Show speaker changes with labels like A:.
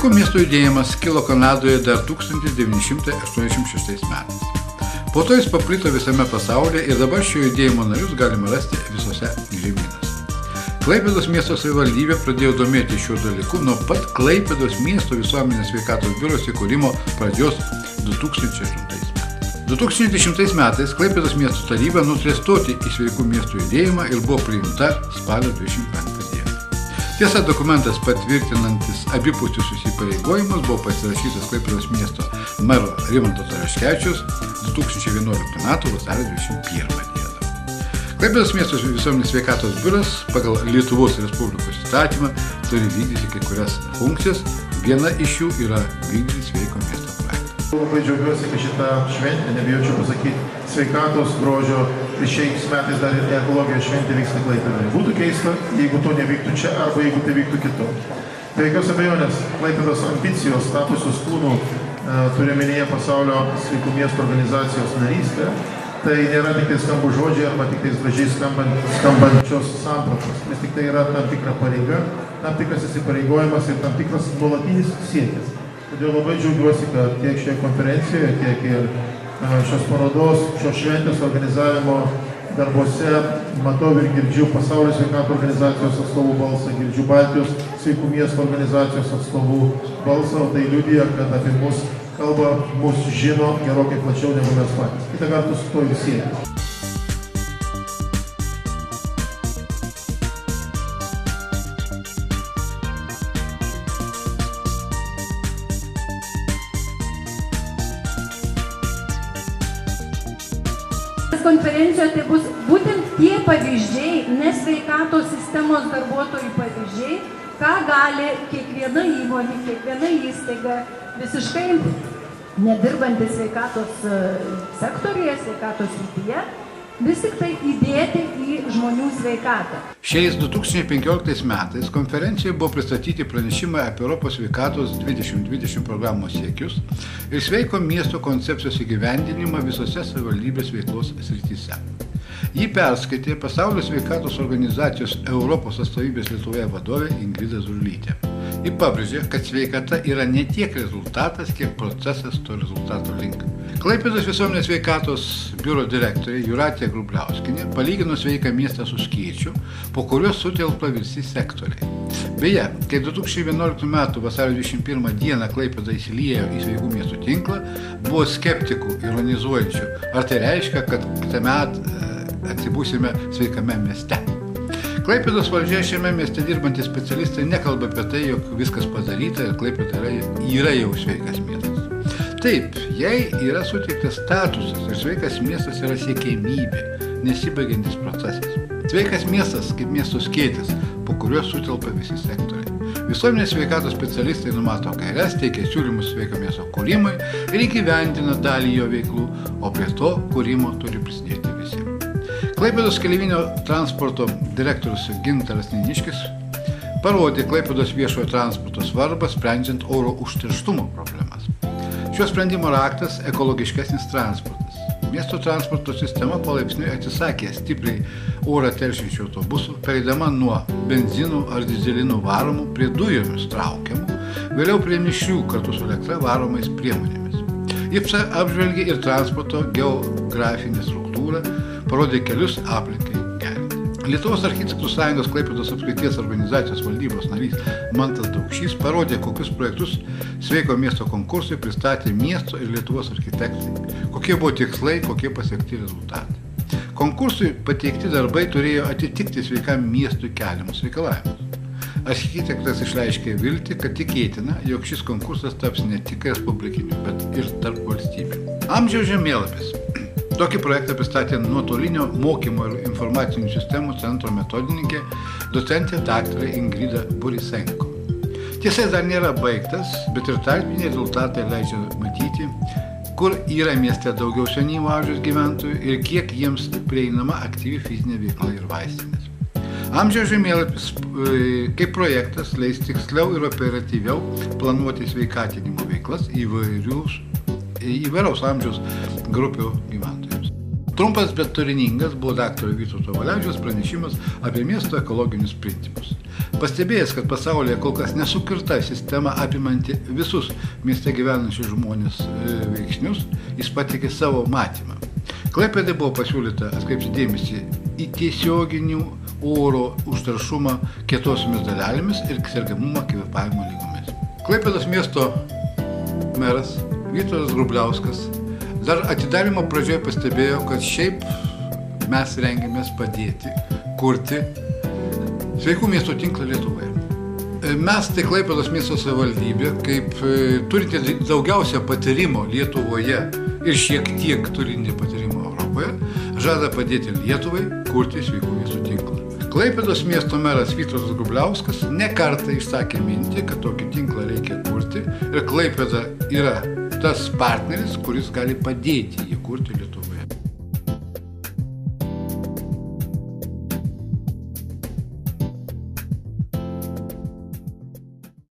A: Sveiko miesto judėjimas kilo Kanadoje dar 1986 metais. Po to jis paplito visame pasaulyje ir dabar šio judėjimo narius galima rasti visose žemynuose. Klaipėdos miesto savivaldybė pradėjo domėti šiuo dalyku nuo pat Klaipėdos miesto visuomenės sveikatos biuro įkūrimo pradžios 2008 metais. 2010 metais Klaipėdos miesto taryba nutarė stoti į sveikų miestų judėjimą ir buvo priimta spalio 25 dieną. Tiesa, dokumentas patvirtinantis abipusius įsipareigojimus buvo pasirašytas Klaipėdos miesto mero Rimanto Taraškevičiaus 2011 m. vasario 21 dieną. Klaipėdos miesto visuomenės sveikatos biuras pagal Lietuvos Respublikos įstatymą turi vykdyti kai kurias funkcijas. Viena iš jų yra vykdyti sveiko miesto projektą.
B: Labai džiaugiuosi, kad šitą šventę, nebijočiau pasakyti, sveikatos, grožio ir šiais metais dar ir ekologijos šventė vyksta Klaipėdoje. Būtų keista, jeigu to nevyktų čia arba jeigu tai vyktų kitur. Be jokios abejonės, Klaipėdos ambicijos tapusios kūnų turi minėję pasaulio sveikų miestų organizacijos narystę. Tai nėra tik tai skambų žodžiai arba tik tai gražiai skambančios sampratos. Vis tik tai yra tam tikra pareiga, tam tikras įsipareigojimas ir tam tikras nuolatinis siekis. Todėl labai džiaugiuosi, kad tiek šioje konferencijoje, tiek ir šios parodos, šios šventės organizavimo darbuose matau ir girdžiu pasaulio sveikatos organizacijos atstovų balsą, girdžiu Baltijos sveikų miestų organizacijos atstovų balsą, o tai liudija, kad apie mus kalba, mus žino gerokai plačiau negu mes patys. Kita vertus, to ir siekia.
C: Konferencijoje tai bus būtent tie pavyzdžiai, nesveikatos sistemos darbuotojų pavyzdžiai, ką gali kiekviena įmonė, kiekviena įstaiga, visiškai nedirbantys sveikatos sektoriuje, sveikatos srityje, vis tik tai įdėti į žmonių sveikatą.
A: Šiais 2015 metais konferencijoje buvo pristatyti pranešimai apie Europos sveikatos 2020 programos siekius ir sveiko miesto koncepcijos įgyvendinimą visose savivaldybės veiklos srityse. Jį perskaitė Pasaulio sveikatos organizacijos Europos atstovybės Lietuvoje vadovė Ingrida Zurlytė. Ji pabrėžė, kad sveikata yra ne tiek rezultatas, kiek procesas to rezultato link. Klaipėdos visuomenės sveikatos biuro direktorė Jūratė Grubliauskienė palygino sveiką miestą su skėčiu, po kuriuo sutelpa visi sektoriai. Beje, kai 2011 m. vasario 21 dieną Klaipėda įsiliejo į sveikų miestų tinklą, buvo skeptikų ironizuojančių, ar tai reiškia, kad kitąmet atsibūsime sveikame mieste. Klaipėdos valdžia šiame mieste dirbantys specialistai nekalba apie tai, jog viskas padaryta ir Klaipėda yra jau sveikas miestas. Taip, jai yra suteiktas statusas ir sveikas miestas yra siekiamybė, nesibaigiantis procesas. Sveikas miestas kaip miesto skėtis, po kuriuo sutelpa visi sektoriai. Visuomenės sveikatos specialistai numato gaires, teikia siūlymus sveiko miesto kūrimui ir įgyvendina dalį jo veiklų, o prie to kūrimo turi prisidėti visi. Klaipėdos keleivinio transporto direktorius Gintaras Niniškis parodė Klaipėdos viešojo transporto svarbą sprendžiant oro užterštumo problemas. Šio sprendimo raktas – ekologiškesnis transportas. Miesto transporto sistema palaipsniui atsisakė stipriai orą teršiančių autobusų, pereidama nuo benzinų ar dyzelinų varomų prie dujomis traukiamų, vėliau prie mišrių kartu su elektra varomais priemonėmis. Jis apžvelgė ir transporto geografinę struktūrą, parodė kelius aplinkai gerinti. Lietuvos architektų sąjungos Klaipėdos apskrities organizacijos valdybos narys Mantas Daukšys parodė, kokius projektus sveiko miesto konkursui pristatė miesto ir Lietuvos architektai, kokie buvo tikslai, kokie pasiekti rezultatai. Konkursui pateikti darbai turėjo atitikti sveikam miestui keliamus reikalavimus. Architektas išreiškė viltį, kad tikėtina, jog šis konkursas taps ne tik respublikiniu, bet ir tarp valstybių. Amžiaus žemėlapis. Tokį projektą pristatė nuotolinio mokymo ir informacinių sistemų centro metodininkė, docentė daktarė Ingrida Borisenko. Tiesa, dar nėra baigtas, bet ir tarpiniai rezultatai leidžia matyti, kur yra mieste daugiau senyvo amžiaus gyventojų ir kiek jiems prieinama aktyvi fizinė veikla ir vaistinės. Amžiaus žemėlapis kaip projektas leis tiksliau ir operatyviau planuoti sveikatinimo veiklas įvairaus amžiaus grupių gyventojams. Trumpas, bet turiningas buvo daktaro Vytauto Valevičiaus pranešimas apie miesto ekologinius principus. Pastebėjęs, kad pasaulyje kol kas nesukurta sistema apimanti visus mieste gyvenančius žmonės veiksnius, jis pateikė savo matymą. Klaipėdai buvo pasiūlyta atkreipti dėmesį į tiesioginių oro užteršumą kietosiomis dalelėmis ir sergamumą kvėpavimo lygomis. Klaipėdos miesto meras Vytautas Grubliauskas dar atidarymo pradžioje pastebėjo, kad šiaip mes rengiamės padėti kurti sveikų miestų tinklą Lietuvoje. Mes, tai Klaipėdos miesto savivaldybė, kaip turinti daugiausia patyrimo Lietuvoje ir šiek tiek turinti patyrimo Europoje, žada padėti Lietuvai kurti sveikų miestų tinklą. Klaipėdos miesto meras Vytautas Grubliauskas ne kartą išsakė mintį, kad tokį tinklą reikia kurti ir Klaipėda yra tas partneris, kuris gali padėti jį kurti Lietuvoje.